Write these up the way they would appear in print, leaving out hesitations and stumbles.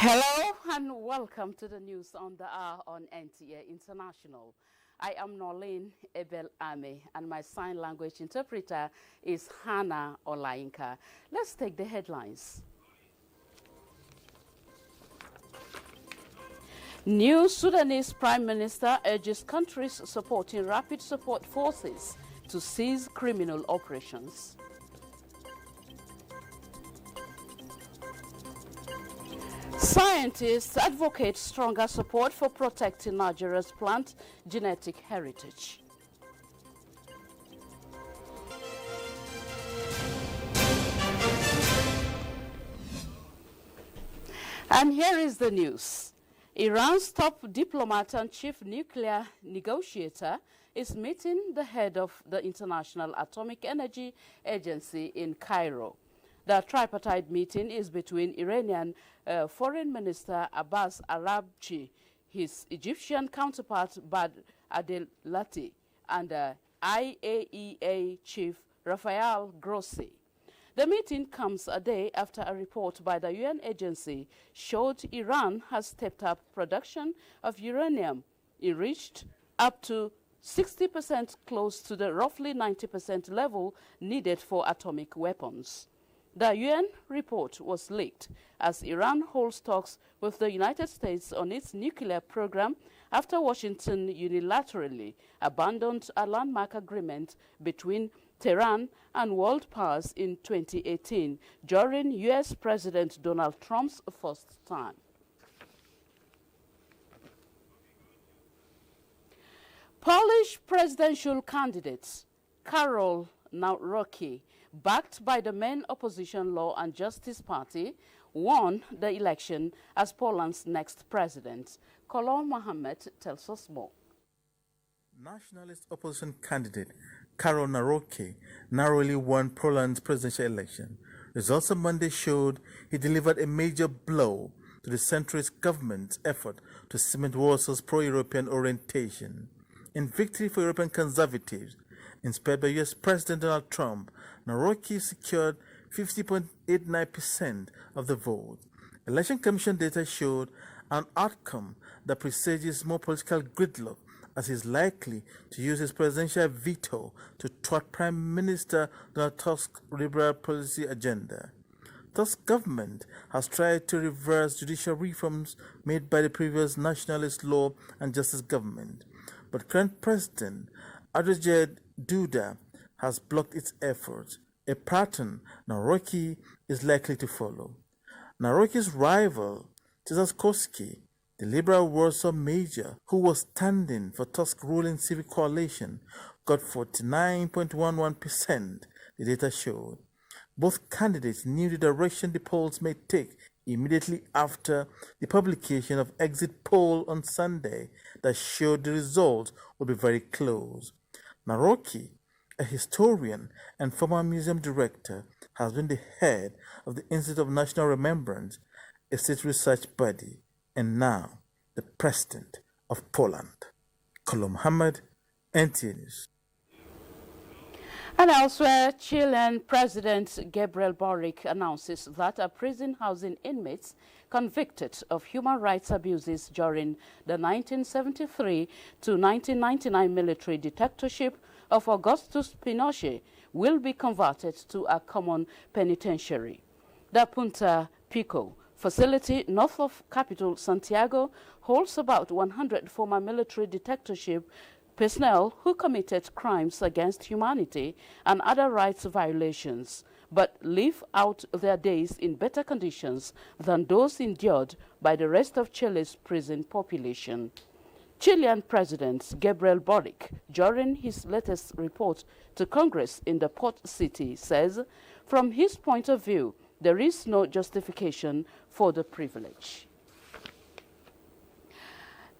Hello and welcome to the news on the hour on NTA International. I am Norlene Ebel Ame and my sign language interpreter is Hannah Olainka. Let's take the headlines. New Sudanese Prime Minister urges countries supporting rapid support forces to seize criminal operations. Scientists advocate stronger support for protecting Nigeria's plant genetic heritage. And here is the news. Iran's top diplomat and chief nuclear negotiator is meeting the head of the International Atomic Energy Agency in Cairo. The tripartite meeting is between Iranian Foreign Minister Abbas Arabchi, his Egyptian counterpart Bad Adelati, and IAEA Chief Rafael Grossi. The meeting comes a day after a report by the UN agency showed Iran has stepped up production of uranium, enriched up to 60%, close to the roughly 90% level needed for atomic weapons. The UN report was leaked as Iran holds talks with the United States on its nuclear program after Washington unilaterally abandoned a landmark agreement between Tehran and world powers in 2018 during U.S. President Donald Trump's first term. Polish presidential candidate Karol Nawrocki, backed by the main opposition Law and Justice Party, won the election as Poland's next president. Kolon Mohammed tells us more. Nationalist opposition candidate Karol Nawrocki narrowly won Poland's presidential election. Results on Monday showed he delivered a major blow to the centrist government's effort to cement Warsaw's pro-European orientation. In victory for European conservatives, inspired by U.S. President Donald Trump, Nawrocki secured 50.89% of the vote. Election Commission data showed an outcome that presages more political gridlock, as he is likely to use his presidential veto to thwart Prime Minister Donald Tusk's liberal policy agenda. Tusk's government has tried to reverse judicial reforms made by the previous nationalist law and justice government, but current President Andrzej Duda has blocked its efforts, a pattern Nawrocki is likely to follow. Nawrocki's rival, Trzaskowski, the liberal Warsaw mayor who was standing for Tusk's ruling Civic Coalition, got 49.11%, the data showed. Both candidates knew the direction the polls may take immediately after the publication of exit poll on Sunday that showed the results would be very close. Nawrocki, a historian and former museum director, has been the head of the Institute of National Remembrance, a state research body, and now the president of Poland. Kolon Mohammed, NTA News. And elsewhere, Chilean President Gabriel Boric announces that a prison housing inmates convicted of human rights abuses during the 1973 to 1999 military dictatorship of Augustus Pinochet will be converted to a common penitentiary. The Punta Pico facility north of capital Santiago holds about 100 former military dictatorship personnel who committed crimes against humanity and other rights violations, but live out their days in better conditions than those endured by the rest of Chile's prison population. Chilean President Gabriel Boric, during his latest report to Congress in the port city, says, from his point of view, there is no justification for the privilege.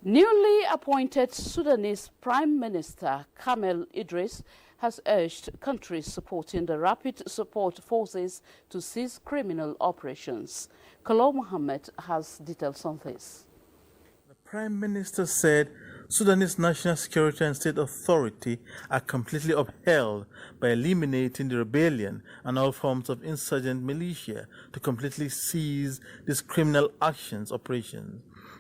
Newly appointed Sudanese Prime Minister Kamel Idris has urged countries supporting the rapid support forces to seize criminal operations. Kolon Mohammed has details on this. The Prime Minister said Sudanese national security and state authority are completely upheld by eliminating the rebellion and all forms of insurgent militia to completely cease these criminal operations,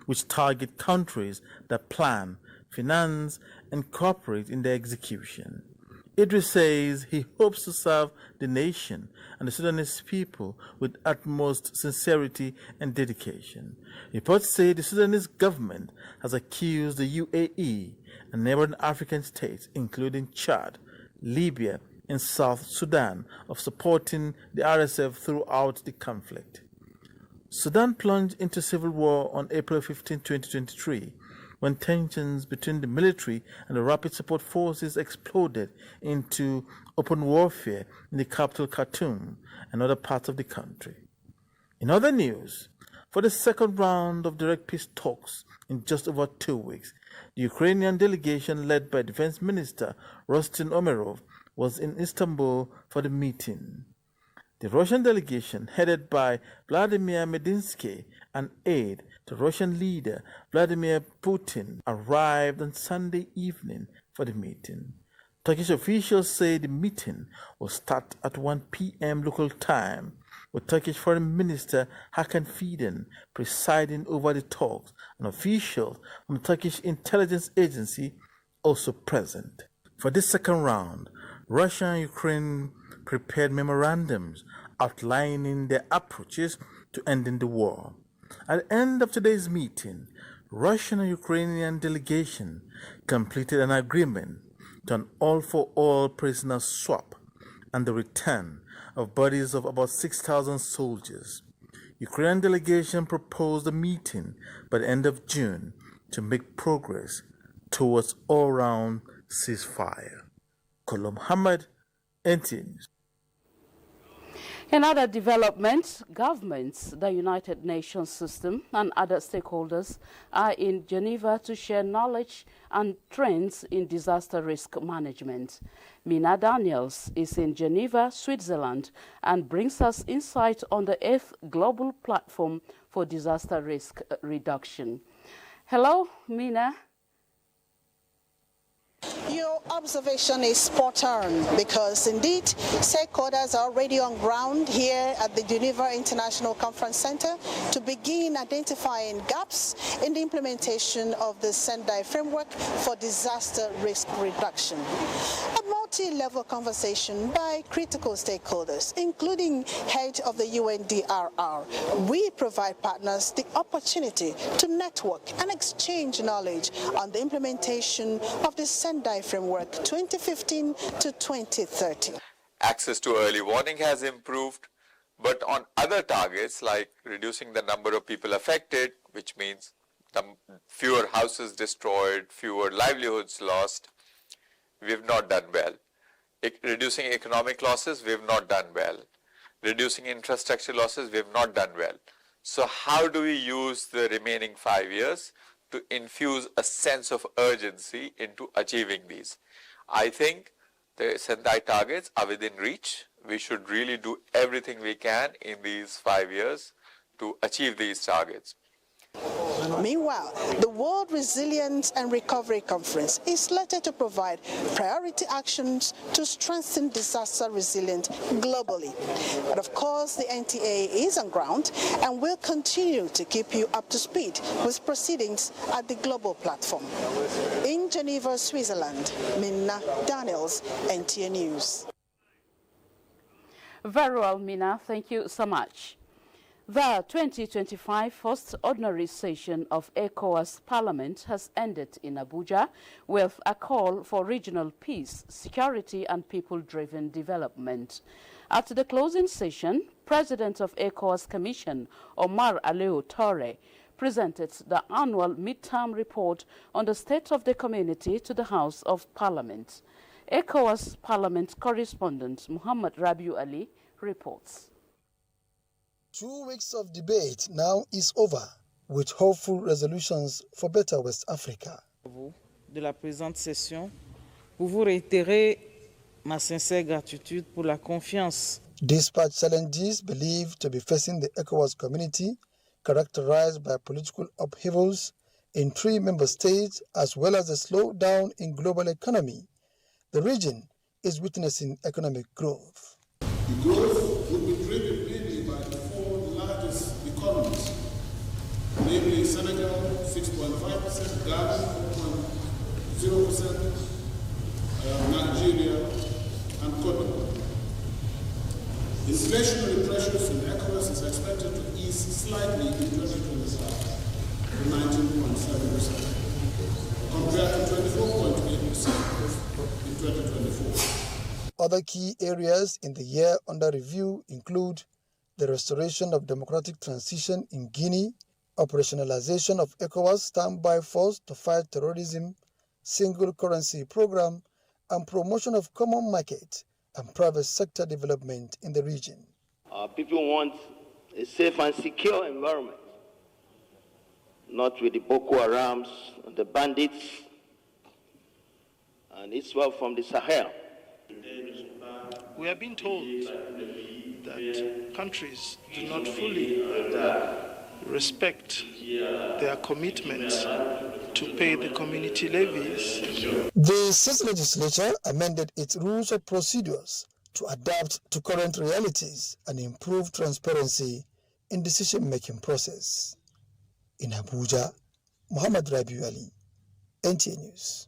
which target countries that plan, finance, and cooperate in their execution. Idris says he hopes to serve the nation and the Sudanese people with utmost sincerity and dedication. Reports say the Sudanese government has accused the UAE and neighboring African states, including Chad, Libya, and South Sudan, of supporting the RSF throughout the conflict. Sudan plunged into civil war on April 15, 2023, when tensions between the military and the Rapid Support Forces exploded into open warfare in the capital Khartoum and other parts of the country. In other news, for the second round of direct peace talks in just over 2 weeks, the Ukrainian delegation led by Defense Minister Rustin Umerov was in Istanbul for the meeting. The Russian delegation, headed by Vladimir Medinsky, an aide to Russian leader Vladimir Putin, arrived on Sunday evening for the meeting. Turkish officials say the meeting will start at 1 p.m. local time, with Turkish Foreign Minister Hakan Fidan presiding over the talks, and officials from the Turkish intelligence agency also present. For this second round, Russia and Ukraine prepared memorandums outlining their approaches to ending the war. At the end of today's meeting, Russian and Ukrainian delegation completed an agreement to an all-for-all prisoner swap and the return of bodies of about 6,000 soldiers. Ukrainian delegation proposed a meeting by the end of June to make progress towards all-round ceasefire. Kolo Muhammad, NTA News. In other developments, governments, the United Nations system, and other stakeholders are in Geneva to share knowledge and trends in disaster risk management. Mina Daniels is in Geneva, Switzerland, and brings us insight on the 8th Global Platform for Disaster Risk Reduction. Hello, Mina. Your observation is spot on, because indeed stakeholders are already on ground here at the Geneva International Conference Center to begin identifying gaps in the implementation of the Sendai framework for disaster risk reduction. A multi-level conversation by critical stakeholders, including head of the UNDRR. We provide partners the opportunity to network and exchange knowledge on the implementation of the Sendai framework 2015 to 2030. Access to early warning has improved, but on other targets like reducing the number of people affected, which means fewer houses destroyed, fewer livelihoods lost, we've not done well. Reducing economic losses, we've not done well. Reducing infrastructure losses, we've not done well. So how do we use the remaining 5 years to infuse a sense of urgency into achieving these? I think the Sendai targets are within reach. We should really do everything we can in these 5 years to achieve these targets. Meanwhile, the World Resilience and Recovery Conference is slated to provide priority actions to strengthen disaster resilience globally. But of course, the NTA is on ground and will continue to keep you up to speed with proceedings at the global platform. In Geneva, Switzerland, Mina Daniels, NTA News. Very well, Mina. Thank you so much. The 2025 first ordinary session of ECOWAS Parliament has ended in Abuja with a call for regional peace, security and people-driven development. At the closing session, President of ECOWAS Commission, Omar Aliou Toure, presented the annual midterm report on the state of the community to the House of Parliament. ECOWAS Parliament correspondent Muhammad Rabiu Ali reports. 2 weeks of debate now is over, with hopeful resolutions for better West Africa. De la présente session, pour vous réitérer ma sincère gratitude pour la confiance. Despite challenges believed to be facing the ECOWAS community, characterized by political upheavals, in 3 member states, as well as a slowdown in global economy, the region is witnessing economic growth. The growth will be driven mainly by the 4 largest economies, namely Senegal 6.5%, Ghana 4.0%, Nigeria, and Cote d'Ivoire. Inflationary pressures in ECOWAS is expected to ease slightly in 2025 to 19.7%, compared to 24.8% in 2024. Other key areas in the year under review include the restoration of democratic transition in Guinea, operationalization of ECOWAS standby force to fight terrorism, single currency program, and promotion of common market and private sector development in the region. Our people want a safe and secure environment, not with the Boko Harams and the bandits and Israel from the Sahel. We have been told that countries do not fully respect their commitments to pay the community levies. The state legislature amended its rules of procedures to adapt to current realities and improve transparency in decision-making process. In Abuja, Muhammad Rabiu Ali, NTA News.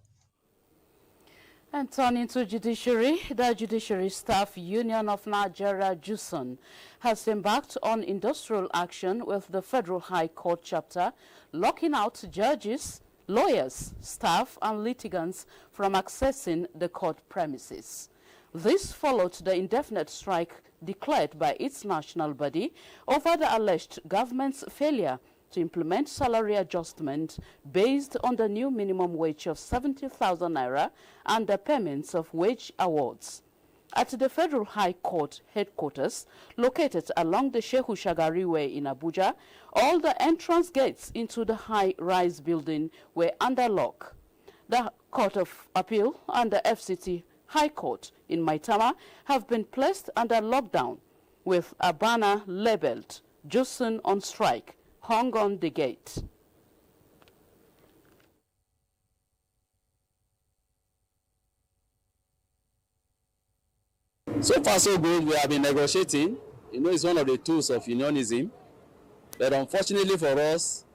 And turning to judiciary, the Judiciary Staff Union of Nigeria, JUSUN, has embarked on industrial action with the Federal High Court chapter, locking out judges, lawyers, staff, and litigants from accessing the court premises. This followed the indefinite strike declared by its national body over the alleged government's failure to implement salary adjustment based on the new minimum wage of 70,000 naira and the payments of wage awards. At the Federal High Court headquarters, located along the Shehu Shagari Way in Abuja, all the entrance gates into the high-rise building were under lock. The Court of Appeal and the FCT High Court in Maitama have been placed under lockdown with a banner labeled "JUSUN on strike" hung on the gate. So far so good. We have been negotiating. It's one of the tools of unionism. But unfortunately for us,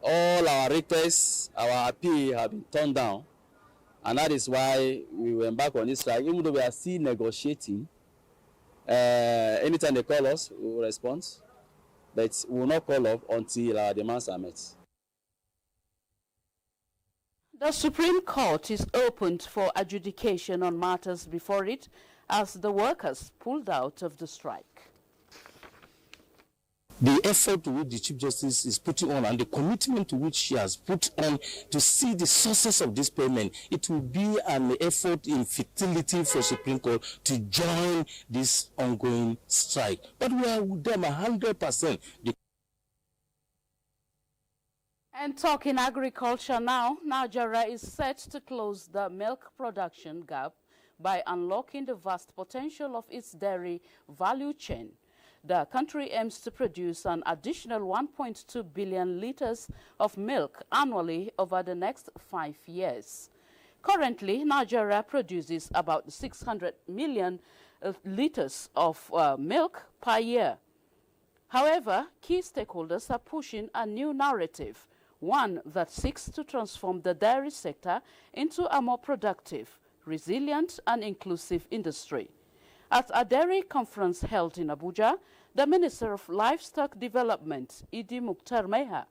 all our requests, our appeal have been turned down. And that is why we went back on this strike. Even though we are still negotiating, anytime they call us, we will respond. But we will not call up until our demands are met. The Supreme Court is opened for adjudication on matters before it as the workers pulled out of the strike. The effort to which the Chief Justice is putting on and the commitment to which she has put on to see the sources of this payment, it will be an effort in futility for Supreme Court to join this ongoing strike. But we are with them 100%. And talking agriculture now, Nigeria is set to close the milk production gap by unlocking the vast potential of its dairy value chain. The country aims to produce an additional 1.2 billion liters of milk annually over the next 5 years. Currently, Nigeria produces about 600 million liters of milk per year. However, key stakeholders are pushing a new narrative, one that seeks to transform the dairy sector into a more productive, resilient, and inclusive industry. At a dairy conference held in Abuja, the Minister of Livestock Development, Idi Mukhtar Meha,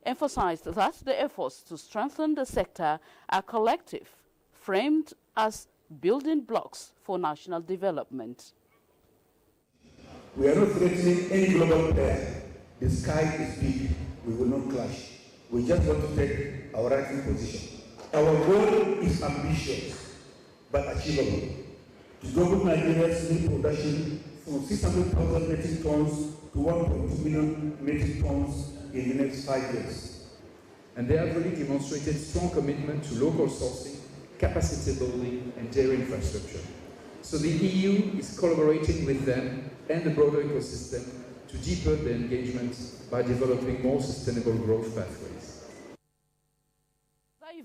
emphasized that the efforts to strengthen the sector are collective, framed as building blocks for national development. We are not threatening any global player. The sky is big. We will not clash. We just want to take our rightful position. Our goal is ambitious, but achievable. To double Nigeria's milk production from 600,000 metric tons to 1.2 million metric tons in the next 5 years. And they have really demonstrated strong commitment to local sourcing, capacity building, and dairy infrastructure. So the EU is collaborating with them and the broader ecosystem to deepen their engagement by developing more sustainable growth pathways.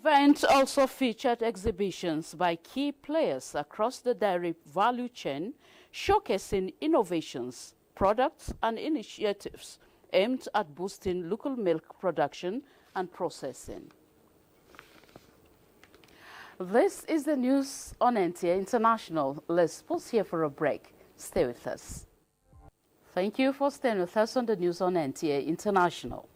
event also featured exhibitions by key players across the dairy value chain, showcasing innovations, products and initiatives aimed at boosting local milk production and processing. This is the news on NTA International. Let's pause here for a break. Stay with us. Thank you for staying with us on the news on NTA International.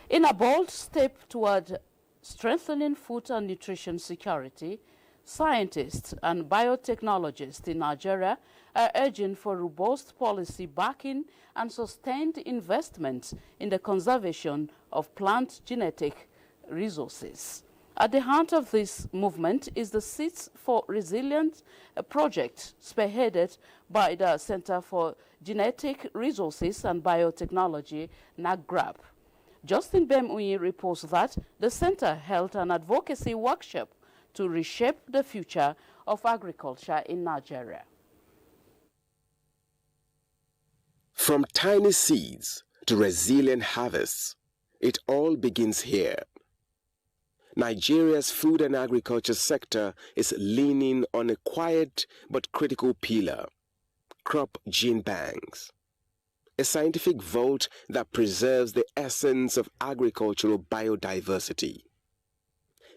In a bold step toward strengthening food and nutrition security, scientists and biotechnologists in Nigeria are urging for robust policy backing and sustained investment in the conservation of plant genetic resources. At the heart of this movement is the Seeds for Resilience project, spearheaded by the Center for Genetic Resources and Biotechnology, NAGRAB. Justin Bemuyi reports that the center held an advocacy workshop to reshape the future of agriculture in Nigeria. From tiny seeds to resilient harvests, it all begins here. Nigeria's food and agriculture sector is leaning on a quiet but critical pillar: crop gene banks. A scientific vault that preserves the essence of agricultural biodiversity.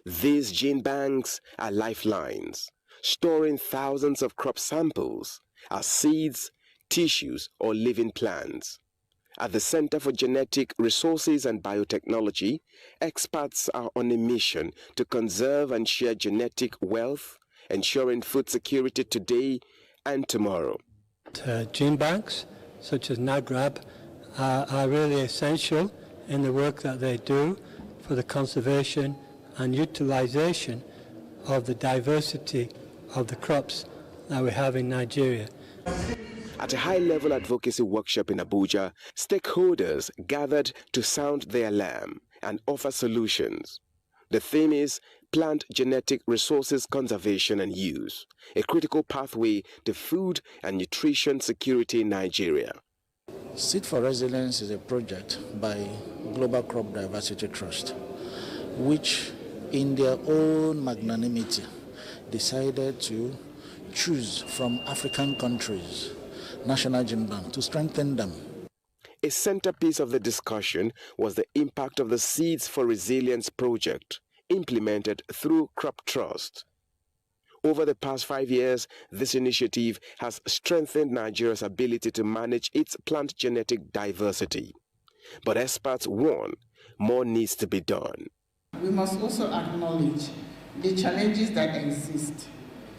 These gene banks are lifelines, storing thousands of crop samples as seeds, tissues, or living plants. At the Center for Genetic Resources and Biotechnology, experts are on a mission to conserve and share genetic wealth, ensuring food security today and tomorrow. Gene banks, such as NAGRAB, are really essential in the work that they do for the conservation and utilization of the diversity of the crops that we have in Nigeria. At a high-level advocacy workshop in Abuja, stakeholders gathered to sound the alarm and offer solutions. The theme is Plant Genetic Resources Conservation and Use, a critical pathway to food and nutrition security in Nigeria. Seed for Resilience is a project by Global Crop Diversity Trust, which in their own magnanimity decided to choose from African countries national gene bank to strengthen them. A centerpiece of the discussion was the impact of the Seeds for Resilience project implemented through Crop Trust. Over the past 5 years, this initiative has strengthened Nigeria's ability to manage its plant genetic diversity. But experts warn more needs to be done. We must also acknowledge the challenges that exist,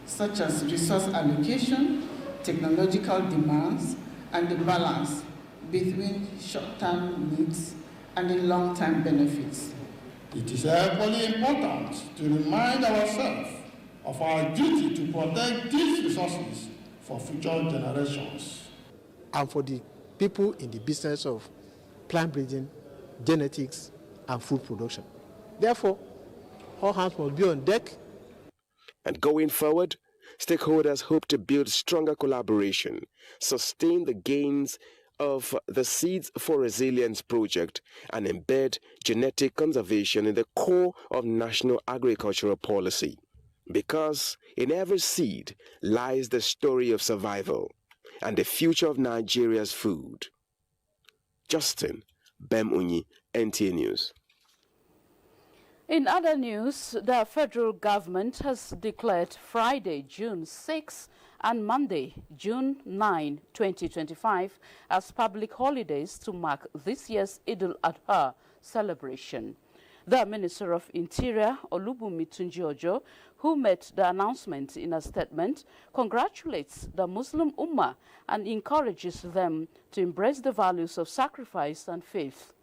such as resource allocation, technological demands, and the balance between short-term needs and the long-term benefits. It is equally important to remind ourselves of our duty to protect these resources for future generations. And for the people in the business of plant breeding, genetics, and food production. Therefore, all hands must be on deck. And going forward, stakeholders hope to build stronger collaboration, sustain the gains of the Seeds for Resilience project, and embed genetic conservation in the core of national agricultural policy. Because in every seed lies the story of survival and the future of Nigeria's food. Justin Bemunyi, NTA News. In other news, the federal government has declared Friday, June 6 and Monday, June 9, 2025 as public holidays to mark this year's Eid al-Adha celebration. The Minister of Interior, Olubunmi Tunji-Ojo, who made the announcement in a statement, congratulates the Muslim Ummah and encourages them to embrace the values of sacrifice and faith.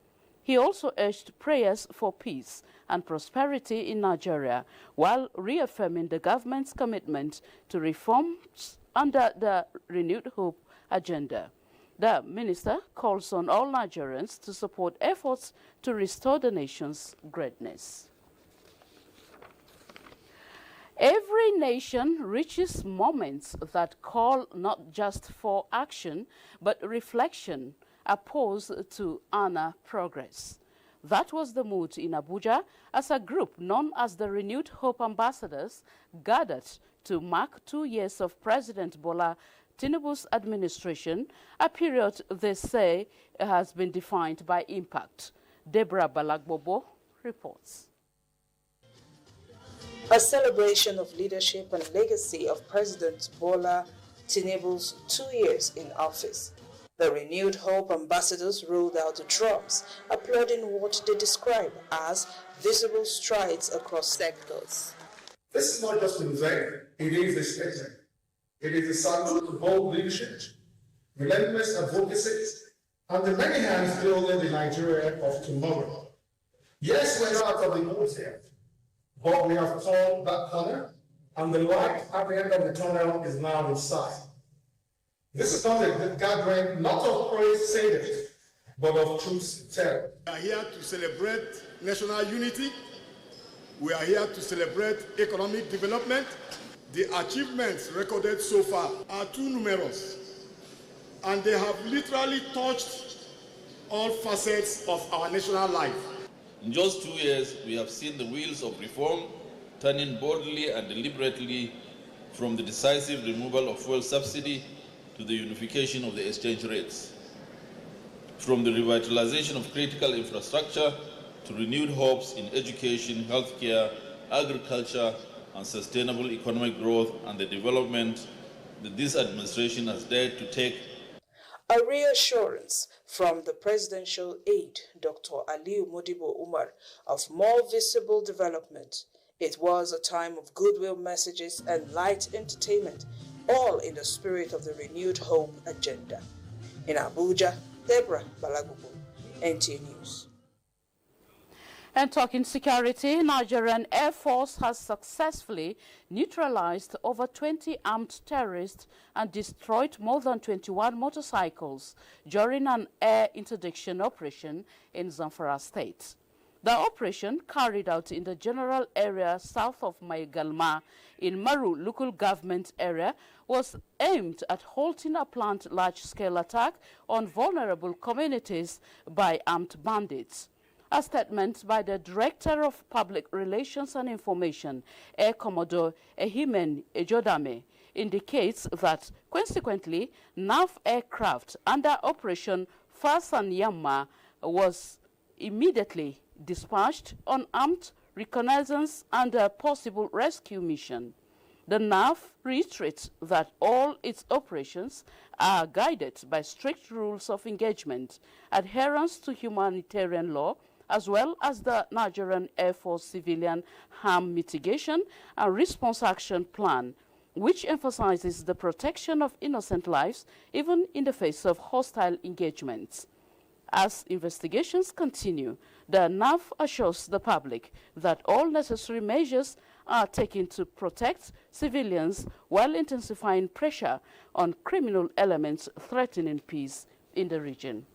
He also urged prayers for peace and prosperity in Nigeria, while reaffirming the government's commitment to reforms under the Renewed Hope agenda. The minister calls on all Nigerians to support efforts to restore the nation's greatness. Every nation reaches moments that call not just for action, but reflection, a pause to honor progress. That was the mood in Abuja as a group known as the Renewed Hope Ambassadors gathered to mark 2 years of President Bola Tinubu's administration, a period they say has been defined by impact. Deborah Balagbobo reports. A celebration of leadership and legacy of President Bola Tinubu's 2 years in office. The Renewed Hope Ambassadors rolled out the drums, applauding what they describe as visible strides across sectors. This is not just an event, it is a statement. It is a salute to bold leadership, relentless advocacy, and the many hands building the Nigeria of tomorrow. Yes, we're not out of the woods yet, but we have turned that corner, and the light at the end of the tunnel is now in sight. This is not a gathering, not of praise saying, but of truth telling. We are here to celebrate national unity. We are here to celebrate economic development. The achievements recorded so far are too numerous, and they have literally touched all facets of our national life. In just 2 years, we have seen the wheels of reform turning boldly and deliberately from the decisive removal of fuel subsidy to the unification of the exchange rates, from the revitalization of critical infrastructure to renewed hopes in education, healthcare, agriculture, and sustainable economic growth and the development that this administration has dared to take. A reassurance from the presidential aide, Dr. Aliyu Modibo Umar, of more visible development. It was a time of goodwill messages and light entertainment, all in the spirit of the Renewed Hope agenda. In Abuja, Deborah Balagubu, NTA News. And talking security, Nigerian Air Force has successfully neutralized over 20 armed terrorists and destroyed more than 21 motorcycles during an air interdiction operation in Zamfara State. The operation, carried out in the general area south of Maigalma in Maru local government area, was aimed at halting a planned large-scale attack on vulnerable communities by armed bandits. A statement by the Director of Public Relations and Information, Air Commodore Ehimen Ejodame, indicates that, consequently, NAV aircraft under Operation Fasan Yamma was immediately dispatched on armed reconnaissance and a possible rescue mission. The NAV reiterates that all its operations are guided by strict rules of engagement, adherence to humanitarian law, as well as the Nigerian Air Force Civilian Harm Mitigation and Response Action Plan, which emphasizes the protection of innocent lives even in the face of hostile engagements. As investigations continue, the NAV assures the public that all necessary measures are taken to protect civilians while intensifying pressure on criminal elements threatening peace in the region.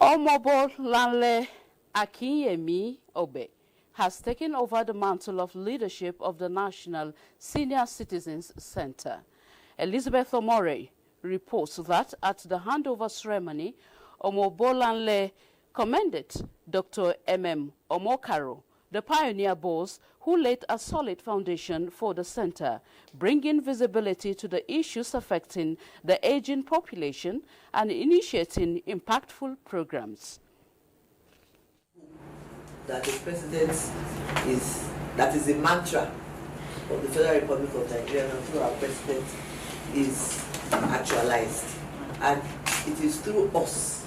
Omobolanle Akinyemi Obe has taken over the mantle of leadership of the National Senior Citizens Center. Elizabeth Omore reports that at the handover ceremony, Omobolanle commended Dr. M.M. Omokaro, the pioneer boss who laid a solid foundation for the center, bringing visibility to the issues affecting the aging population and initiating impactful programs. That the president that is the mantra of the Federal Republic of Nigeria and through our president is actualized. And it is through us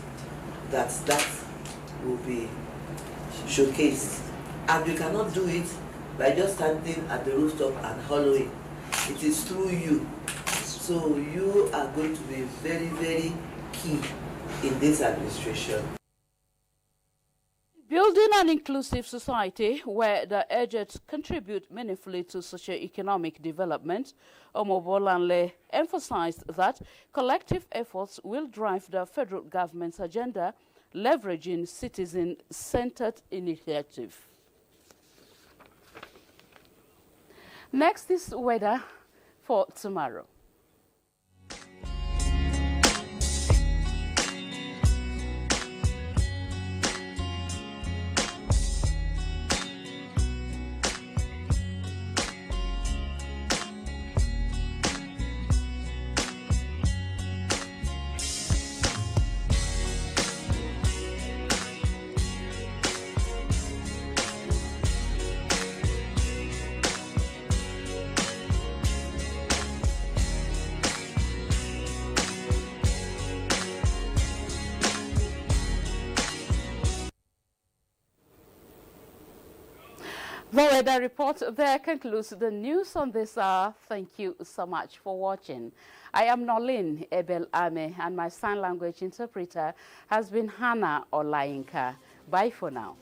that will be showcased. And we cannot do it by just standing at the rooftop and hollowing. It is through you. So you are going to be very, very key in this administration. Building an inclusive society where the aged contribute meaningfully to socio-economic development, Omobolanle emphasized that collective efforts will drive the federal government's agenda, leveraging citizen-centered initiative. Next is weather for tomorrow. The weather report there concludes the news on this hour. Thank you so much for watching. I am Nolin Ebel Ame, and my sign language interpreter has been Hannah Olainka. Bye for now.